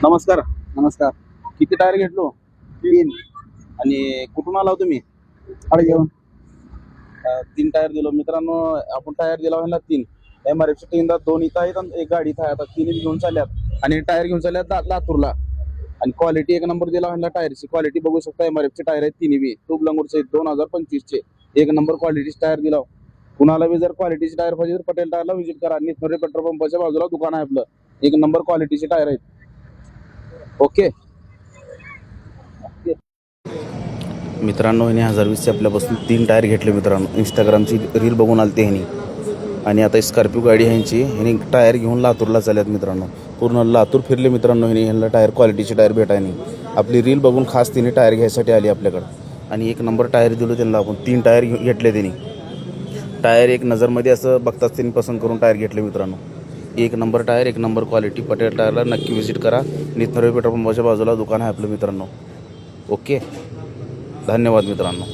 नमस्कार. नमस्कार. किती टायर घेतलो? 3 आणि कुठून आला तुम्ही? घेऊन 3 टायर दिलो मित्रांनो. आपण टायर दिला ह्यांना 3. MRF टीम 2 इथं आहेत आणि एक गाडी इथं आहे. आता 3 घेऊन चालल्यात आणि टायर घेऊन चालल्यात लातूरला. आणि क्वालिटी एक नंबर दिला ह्यांना. टायरची क्वालिटी बघू शकता. MRF चे टायर आहेत 3 बी टूबलंगूरचे 2025 चे. एक नंबर क्वालिटीचे टायर दिला. कुणाला बी जर क्वालिटीचे टायर पाहिजे तर पटेल टायरला व्हिजिट करा. निथनोरे पेट्रोल पंपाच्या बाजूला दुकान आहे आपलं. एक नंबर क्वालिटीचे टायर आहेत. ओके मित्रांनो, ह्याने 1020चे आपल्यापासून 3 टायर घेतले मित्रांनो. इंस्टाग्रामची रील बघून आलते ह्यानी. आणि आता स्कॉर्पिओ गाडी ह्यांची. ह्याने टायर घेऊन लातूरला चालल्यात मित्रांनो. पूर्ण लातूर फिरले मित्रांनो ह्याने. ह्यांना टायर क्वालिटीचे टायर भेटायनी. आपली रील बघून खास तिने टायर घ्यायसाठी आली आपल्याकडं. आणि एक नंबर टायर दिलो त्यांना आपण. 3 टायर घेतले त्यांनी. टायर एक नजरमध्ये असं बघताच त्यांनी पसंत करून टायर घेतले मित्रांनो. एक नंबर टायर, एक नंबर क्वालिटी. पटेल टायरला नक्की व्हिजिट करा. निथनोरे पेट्रोल पंपाच्या बाजूला दुकान आहे आपलं मित्रांनो. ओके, धन्यवाद मित्रांनो.